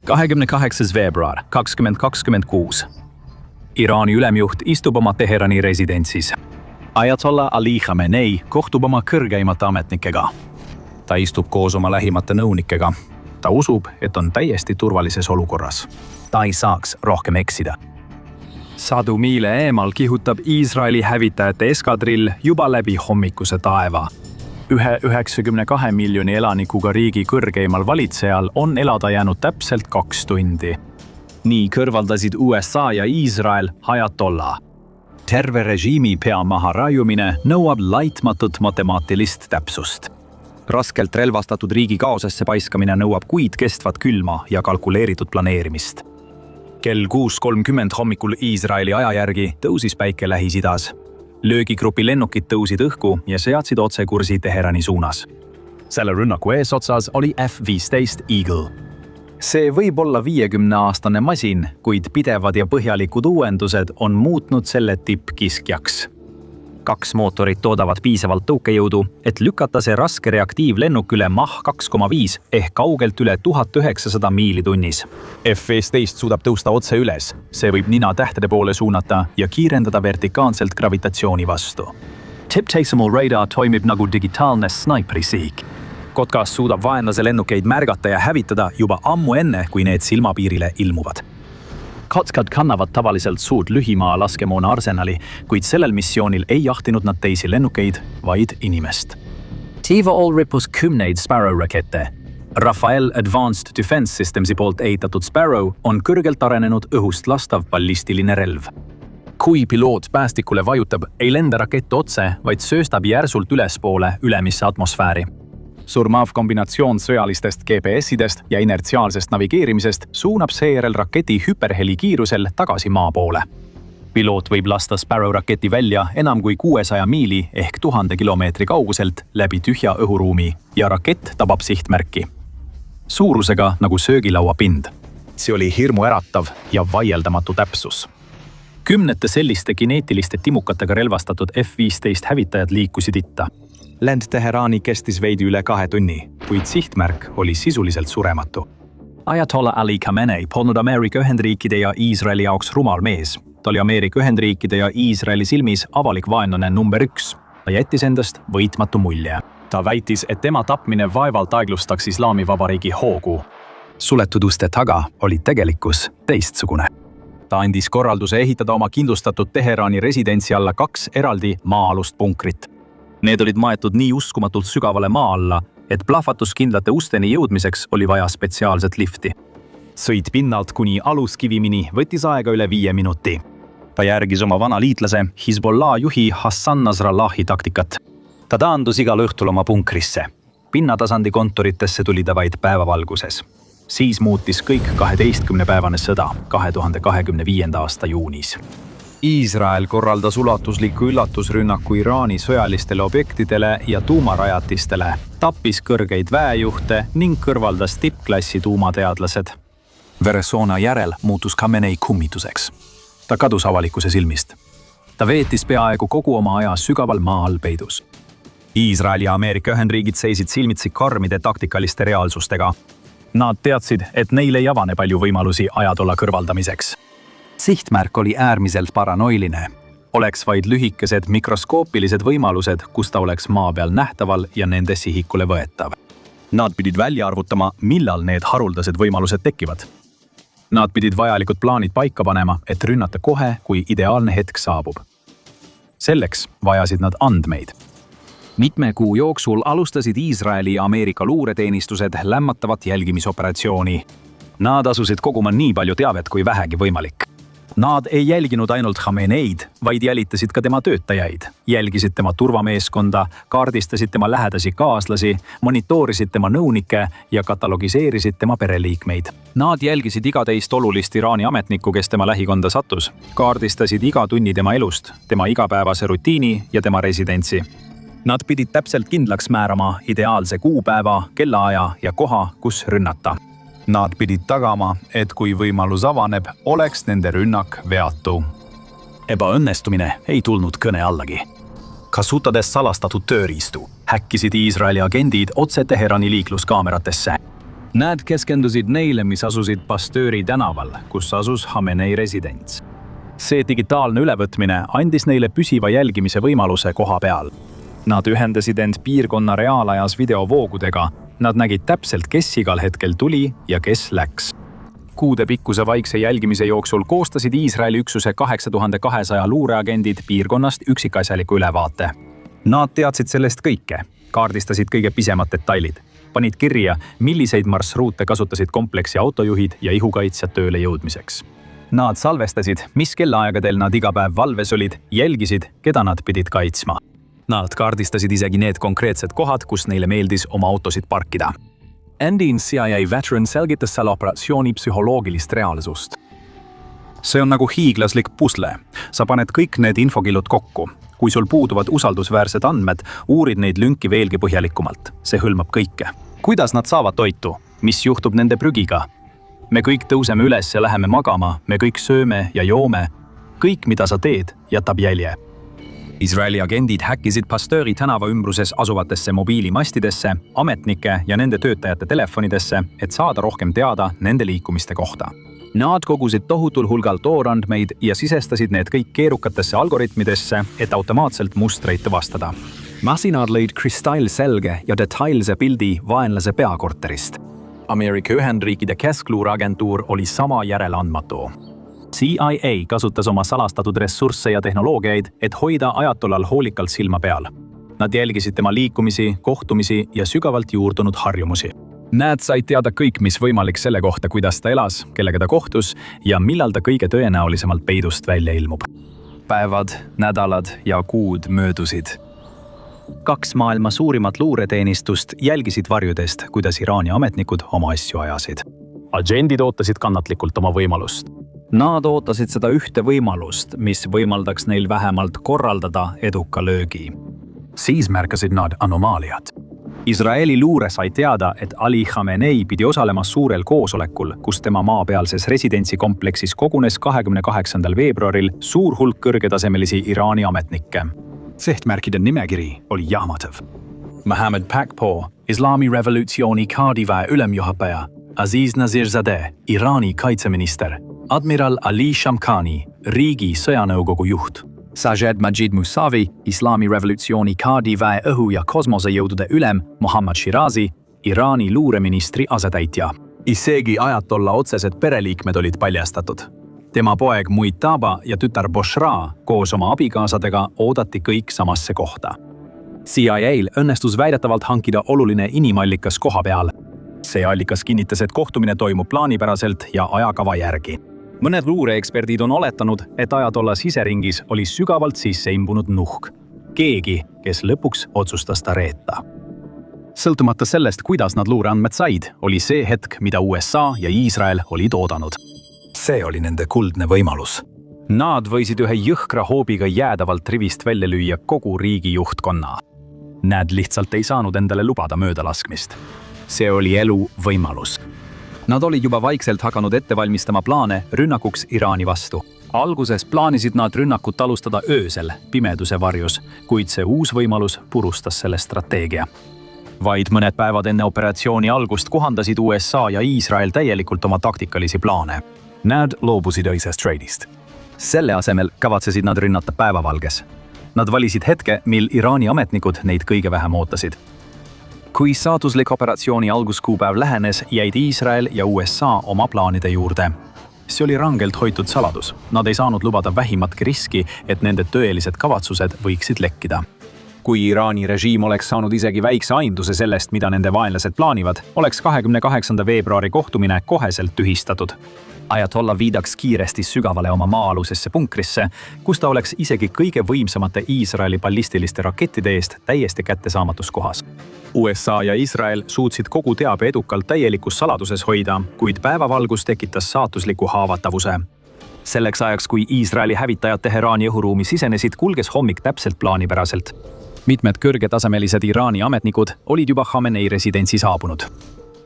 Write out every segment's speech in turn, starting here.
28. veebruar 2026. Iraani ülemjuht istub oma Teherani residentsis. Ayatollah Ali Khamenei kohtub oma kõrgeimate ametnikega. Ta istub koos oma lähimate nõunikega. Ta usub, et on täiesti turvalises olukorras. Ta ei saaks rohkem eksida. Sadu miile eemal kihutab Iisraeli hävitajate eskadrill juba läbi hommikuse taeva. Ühe 92 miljoni elanikuga riigi kõrgeimal valitsejal on elada jäänud täpselt 2 tundi. Nii kõrvaldasid USA ja Iisrael Ayatollah. Terve režiimi pea maha raiumine nõuab laitmatut matemaatilist täpsust. Raskelt relvastatud riigi kaosesse paiskamine nõuab kuid kestvat külma ja kalkuleeritud planeerimist. Kell 6:30 hommikul Iisraeli aja järgi tõusis päike Lähis-Idas. Löögigrupi lennukid tõusid õhku ja seadsid otsekursi Teherani suunas. Selle rünnaku eesotsas oli F-15 Eagle. See võib olla 50-aastane masin, kuid pidevad ja põhjalikud uuendused on muutnud selle tippkiskjaks. 2 mootorit toodavad piisavalt tõukejõudu, et lükata see raske reaktiivlennuk üle Mach 2,5 ehk kaugelt üle 1900 miili tunnis. F-15 suudab tõusta otse üles. See võib nina tähtede poole suunata ja kiirendada vertikaalselt gravitatsiooni vastu. Tipteisemal radar toimib nagu digitaalne snaiprisiik. Kotkas suudab vaenlase lennukeid märgata ja hävitada juba ammu enne, kui need silmapiirile ilmuvad. Kotskad kannavad tavaliselt suurt lühimaa laskemoona arsenali, kuid sellel missioonil ei jahtinud nad teisi lennukeid, vaid inimest. TVAL rippus 10 Sparrow-rakette. Rafael Advanced Defense Systemsi poolt ehitatud Sparrow on kõrgelt arenenud õhust lastav ballistiline relv. Kui piloot päästikule vajutab, ei lenda rakett otse, vaid sööstab järsult ülespoole ülemisse atmosfääri. Surmav kombinatsioon sõjalistest GPS-idest ja inertsiaalsest navigeerimisest suunab seejärel raketi hüperheli kiirusel tagasi maa poole. Piloot võib lasta Sparrow raketi välja enam kui 600 miili ehk 1000 kilomeetri kauguselt läbi tühja õhuruumi ja rakett tabab sihtmärki. Suurusega nagu söögilaua pind. See oli hirmuäratav ja vaieldamatu täpsus. 10 selliste kineetiliste timukatega relvastatud F-15 hävitajad liikusid itta. Lend Teherani kestis veidi üle 2 tunni, kuid sihtmärk oli sisuliselt surematu. Ayatollah Ali Khamenei polnud Ameerika Ühendriikide ja Iisraeli jaoks rumal mees. Ta oli Ameerika Ühendriikide ja Iisraeli silmis avalik vaenlane number 1. Ta jättis endast võitmatu mulje. Ta väitis, et tema tapmine vaevalt aeglustaks Islaamivabariigi hoogu. Suletud uste taga oli tegelikkus teistsugune. Ta andis korralduse ehitada oma kindlustatud Teherani residentsi alla 2 eraldi maa-alust punkrit. Need olid maetud nii uskumatult sügavale maa alla, et plahvatuskindlate usteni jõudmiseks oli vaja spetsiaalset lifti. Sõit pinnalt kuni aluskivimini võttis aega üle 5 minuti. Ta järgis oma vana liitlase Hezbollah juhi Hassan Nasrallahi taktikat. Ta taandus igal õhtul oma punkrisse. Pinnatasandi kontoritesse tuli ta vaid päevavalguses. Siis muutis kõik 12-päevane sõda 2025. aasta juunis. Iisrael korraldas ulatusliku üllatusrünnaku Iraani sõjalistele objektidele ja tuumarajatistele, tappis kõrgeid väejuhte ning kõrvaldas tippklassi tuumateadlased. Veresoona järel muutus Khamenei kummituseks. Ta kadus avalikkuse silmist. Ta veetis peaaegu kogu oma aja sügaval maa all peidus. Iisrael ja Ameerika Ühendriigid seisid silmitsi karmide taktikaliste reaalsustega. Nad teadsid, et neil ei avane palju võimalusi Ayatollah kõrvaldamiseks. Sihtmärk oli äärmiselt paranoiline. Oleks vaid lühikesed mikroskoopilised võimalused, kus ta oleks maa peal nähtaval ja nende sihikule võetav. Nad pidid välja arvutama, millal need haruldased võimalused tekivad. Nad pidid vajalikud plaanid paika panema, et rünnata kohe, kui ideaalne hetk saabub. Selleks vajasid nad andmeid. Mitme kuu jooksul alustasid Iisraeli ja Ameerika luureteenistused lämmatavat jälgimisoperatsiooni. Nad asusid koguma nii palju teavet kui vähegi võimalik. Nad ei jälginud ainult Khameneid, vaid jälitasid ka tema töötajaid. Jälgisid tema turvameeskonda, kaardistasid tema lähedasi kaaslasi, monitoorisid tema nõunikke ja katalogiseerisid tema pereliikmeid. Nad jälgisid iga teist olulist Iraani ametnikku, kes tema lähikonda sattus. Kaardistasid iga tunni tema elust, tema igapäevase rutiini ja tema residentsi. Nad pidid täpselt kindlaks määrama ideaalse kuupäeva, kellaaja ja koha, kus rünnata. Nad pidid tagama, et kui võimalus avaneb, oleks nende rünnak veatu. Ebaõnnestumine ei tulnud kõne allagi. Kasutades salastatud tööriistu, häkkisid Iisraeli agendid otse Teherani liikluskaameratesse. Nad keskendusid neile, mis asusid Pasteuri tänaval, kus asus Khamenei residents. See digitaalne ülevõtmine andis neile püsiva jälgimise võimaluse koha peal. Nad ühendasid end piirkonna reaalajas videovoogudega. Nad nägid täpselt, kes igal hetkel tuli ja kes läks. Kuude pikkuse vaikse jälgimise jooksul koostasid Iisraeli üksuse 8200 luureagendid piirkonnast üksikasjaliku ülevaate. Nad teadsid sellest kõike, kaardistasid kõige pisemad detailid, panid kirja, milliseid marsruute kasutasid kompleksi autojuhid ja ihukaitsjad tööle jõudmiseks. Nad salvestasid, mis kellaaegadel nad iga päev valves olid, jälgisid, keda nad pidid kaitsma. Nad kaardistasid isegi need konkreetsed kohad, kus neile meeldis oma autosid parkida. Endine CIA veteran selgitas selle operatsiooni psühholoogilist reaalsust. See on nagu hiiglaslik pusle. Sa paned kõik need infokillud kokku. Kui sul puuduvad usaldusväärsed andmed, uurid neid lünki veelgi põhjalikumalt. See hõlmab kõike. Kuidas nad saavad toitu? Mis juhtub nende prügiga? Me kõik tõuseme üles ja läheme magama, me kõik sööme ja joome. Kõik, mida sa teed, jätab jälje. Iisraeli agendid häkkisid Pasteuri tänava ümbruses asuvatesse mobiilimastidesse, ametnike ja nende töötajate telefonidesse, et saada rohkem teada nende liikumiste kohta. Nad kogusid tohutul hulgal toorandmeid ja sisestasid need kõik keerukatesse algoritmidesse, et automaatselt mustreid tuvastada. Masinad lõid kristallselge ja detailse pildi vaenlase peakorterist. Ameerika Ühendriikide keskluureagentuur oli sama järeleandmatu. CIA kasutas oma salastatud ressursse ja tehnoloogiaid, et hoida ajatollal hoolikalt silma peal. Nad jälgisid tema liikumisi, kohtumisi ja sügavalt juurdunud harjumusi. Nad said teada kõik, mis võimalik selle kohta, kuidas ta elas, kellega ta kohtus ja millal ta kõige tõenäolisemalt peidust välja ilmub. Päevad, nädalad ja kuud möödusid. 2 maailma suurimat luureteenistust jälgisid varjudest, kuidas Iraani ametnikud oma asju ajasid. Agendid ootasid kannatlikult oma võimalust. Nad ootasid seda ühte võimalust, mis võimaldaks neil vähemalt korraldada eduka löögi. Siis märkasid nad anomaaliat. Iisraeli luure sai teada, et Ali Khamenei pidi osalema suurel koosolekul, kus tema maapealses residentsikompleksis kogunes 28. veebruaril suur hulk kõrgetasemelisi Iraani ametnikke. Sihtmärkide nimekiri oli jahmatav. Mohammed Pakpo, Islami revolutsiooni kaardiväe ülemjuhataja, Aziz Nazirzadeh, Iraani kaitseminister, admiral Ali Shamkhani, riigi sõjanõukogu juht, Sajed Majid Musavi, Islami revolutsiooni kaardiväe õhu- ja kosmosejõudude ülem, Mohammad Shirazi, Iraani luureministri asetäitja. Isegi ajatolla otsesed pereliikmed olid paljastatud. Tema poeg Muitaba ja tütar Boshra koos oma abikaasadega oodati kõik samasse kohta. CIA-l õnnestus väidetavalt hankida oluline inimallikas koha peal. See allikas kinnitas, et kohtumine toimub plaanipäraselt ja ajakava järgi. Mõned luureeksperdid on oletanud, et ajatolla siseringis oli sügavalt sisse imbunud nuhk. Keegi, kes lõpuks otsustas ta reeta. Sõltumata sellest, kuidas nad luureandmed said, oli see hetk, mida USA ja Iisrael olid oodanud. See oli nende kuldne võimalus. Nad võisid ühe jõhkra hoobiga jäädavalt rivist välja lüüa kogu riigi juhtkonna. Nad lihtsalt ei saanud endale lubada möödalaskmist. See oli elu võimalus. Nad olid juba vaikselt hakanud ette valmistama plaane rünnakuks Iraani vastu. Alguses plaanisid nad rünnakut alustada öösel, pimeduse varjus, kuid see uus võimalus purustas selle strateegia. Vaid mõned päevad enne operatsiooni algust kohandasid USA ja Iisrael täielikult oma taktikalisi plaane. Nad loobusid öisest treidist. Selle asemel kavatsesid nad rünnata päevavalges. Nad valisid hetke, mil Iraani ametnikud neid kõige vähem ootasid. Kui saatuslik operatsiooni alguskuupäev lähenes, jäid Iisrael ja USA oma plaanide juurde. See oli rangelt hoitud saladus. Nad ei saanud lubada vähimatki riski, et nende tõelised kavatsused võiksid lekkida. Kui Iraani režiim oleks saanud isegi väikse aimduse sellest, mida nende vaenlased plaanivad, oleks 28. veebruari kohtumine koheselt tühistatud. Ajatolla viidaks kiiresti sügavale oma maa-alusesse punkrisse, kus ta oleks isegi kõige võimsamate Iisraeli ballistiliste rakettide eest täiesti kättesaamatus kohas. USA ja Iisrael suutsid kogu teabe edukalt täielikus saladuses hoida, kuid päevavalgus tekitas saatusliku haavatavuse. Selleks ajaks, kui Iisraeli hävitajad Teheraani õhuruumi sisenesid, kulges hommik täpselt plaanipäraselt. Mitmed kõrgetasemelised Iraani ametnikud olid juba Khamenei residentsi saabunud.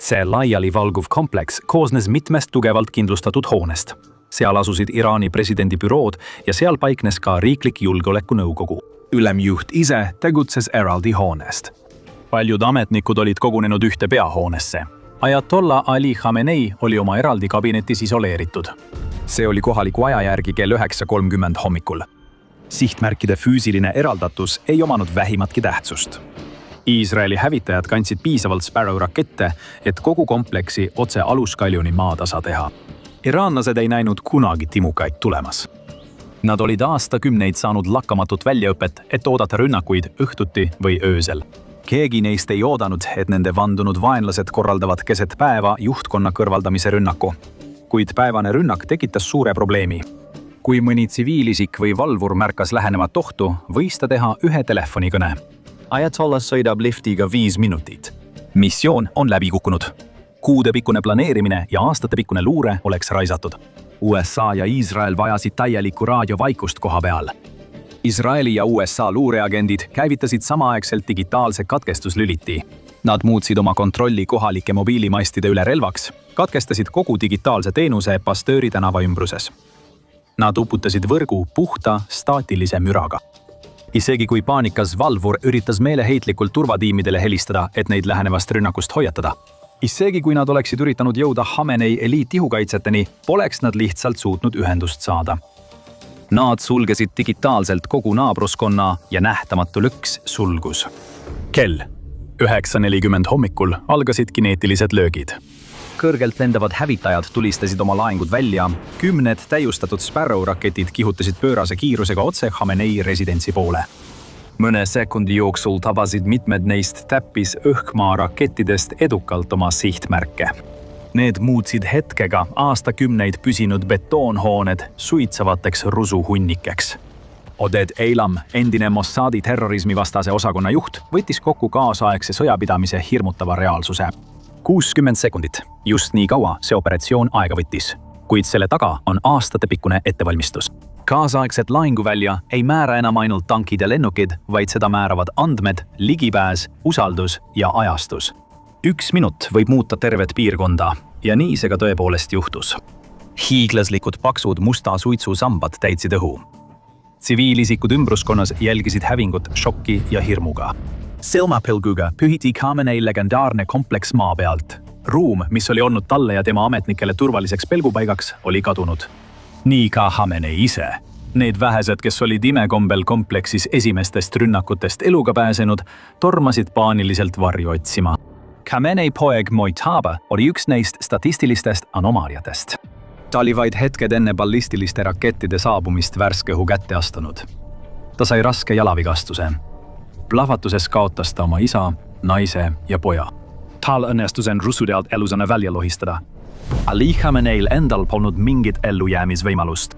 See laiali valguv kompleks koosnes mitmest tugevalt kindlustatud hoonest. Seal asusid Iraani presidendi bürood ja seal paiknes ka riiklik julgeolekunõukogu. Ülemjuht ise tegutses eraldi hoonest. Paljud ametnikud olid kogunenud ühte peahoonesse. Ajatolla Ali Khamenei oli oma eraldi kabinetis isoleeritud. See oli kohaliku aja järgi kell 9:30 hommikul. Sihtmärkide füüsiline eraldatus ei omanud vähimatki tähtsust. Iisraeli hävitajad kandsid piisavalt Sparrow rakette, et kogu kompleksi otse aluskaljuni maatasa teha. Iraanlased ei näinud kunagi timukaid tulemas. Nad olid aastakümneid saanud lakkamatut väljaõpet, et oodata rünnakuid õhtuti või öösel. Keegi neist ei oodanud, et nende vandunud vaenlased korraldavad keset päeva juhtkonna kõrvaldamise rünnaku. Kuid päevane rünnak tekitas suure probleemi. Kui mõni tsiviilisik või valvur märkas lähenevat ohtu, võis ta teha ühe telefonikõne. Ajatollah sõidab liftiga 5 minutit. Missioon on läbi kukkunud. Kuudepikkune planeerimine ja aastatepikkune luure oleks raisatud. USA ja Iisrael vajasid täielikku raadiovaikust koha peal. Iisraeli ja USA luureagendid käivitasid samaaegselt digitaalse katkestuslüliti. Nad muutsid oma kontrolli kohalike mobiilimastide üle relvaks, katkestasid kogu digitaalse teenuse Pastööri tänava ümbruses. Nad uputasid võrgu puhta staatilise müraga. Isegi kui paanikas valvur üritas meeleheitlikult turvatiimidele helistada, et neid lähenevast rünnakust hoiatada. Isegi kui nad oleksid üritanud jõuda Khamenei eliitihukaitseteni, poleks nad lihtsalt suutnud ühendust saada. Nad sulgesid digitaalselt kogu naabruskonna ja nähtamatu lõks sulgus. Kell 9:40 hommikul algasid kineetilised löögid. Kõrgelt lendavad hävitajad tulistasid oma laengud välja, 10 täiustatud Sparrow raketid kihutasid pöörase kiirusega otse Khamenei residentsi poole. Mõne sekundi jooksul tabasid mitmed neist täppis õhkmaa rakettidest edukalt oma sihtmärke. Need muutsid hetkega aastakümneid püsinud betoonhooned suitsavateks rusuhunnikeks. Oded Eilam, endine Mossadi terrorismivastase osakonna juht, võttis kokku kaasaegse sõjapidamise hirmutava reaalsuse. 60 sekundit. Just nii kaua see operatsioon aega võttis. Kuid selle taga on aastatepikkune ettevalmistus. Kaasaegset lahinguvälja ei määra enam ainult tankid ja lennukid, vaid seda määravad andmed, ligipääs, usaldus ja ajastus. 1 minut võib muuta tervet piirkonda ja nii see ka tõepoolest juhtus. Hiiglaslikud paksud musta suitsu sambad täitsid õhu. Tsiviilisikud ümbruskonnas jälgisid hävingut šokki ja hirmuga. Silmapilguga pühiti Khamenei legendaarne kompleks maa pealt. Ruum, mis oli olnud talle ja tema ametnikele turvaliseks pelgupaigaks, oli kadunud. Nii ka Khamenei ise. Need vähesed, kes olid imekombel kompleksis esimestest rünnakutest eluga pääsenud, tormasid paaniliselt varju otsima. Khamenei poeg Mojtaba oli üks neist statistilistest anomaaliatest. Ta oli vaid hetked enne ballistiliste rakettide saabumist värske õhu kätte astunud. Ta sai raske jalavigastuse. Plahvatuses kaotas ta oma isa, naise ja poja. Tal õnnestus end russudelt elusana välja lohistada. Ali Khameneil endal polnud mingit ellujäämisvõimalust.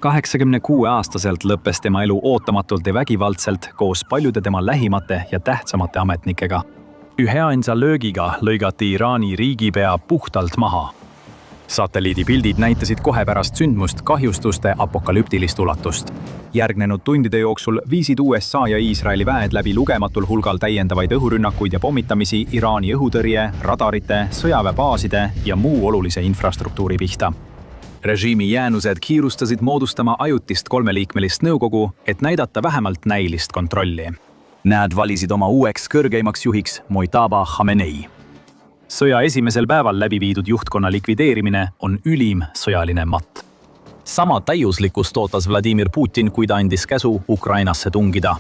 86-aastaselt lõppes tema elu ootamatult ja vägivaldselt koos paljude tema lähimate ja tähtsamate ametnikega. Üheainsa löögiga lõigati Iraani riigipea puhtalt maha. Satelliidipildid näitasid kohe pärast sündmust kahjustuste apokalüptilist ulatust. Järgnenud tundide jooksul viisid USA ja Iisraeli väed läbi lugematul hulgal täiendavaid õhurünnakuid ja pommitamisi Iraani õhutõrje, radarite, sõjaväebaaside ja muu olulise infrastruktuuri pihta. Režiimi jäänused kiirustasid moodustama ajutist 3-liikmelist nõukogu, et näidata vähemalt näilist kontrolli. Nad valisid oma uueks kõrgeimaks juhiks Mojtaba Khamenei. Sõja esimesel päeval läbi viidud juhtkonna likvideerimine on ülim sõjaline matt. Sama täiuslikkust ootas Vladimir Putin, kui ta andis käsu Ukrainasse tungida.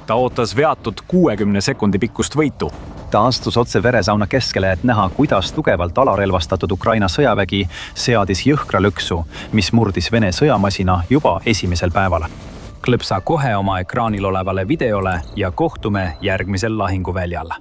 Ta ootas veatud 60 sekundi pikkust võitu. Ta astus otse veresauna keskele, et näha, kuidas tugevalt alarelvastatud Ukraina sõjavägi seadis jõhkra lõksu, mis murdis Vene sõjamasina juba esimesel päeval. Klõpsa kohe oma ekraanil olevale videole ja kohtume järgmisel lahinguväljal.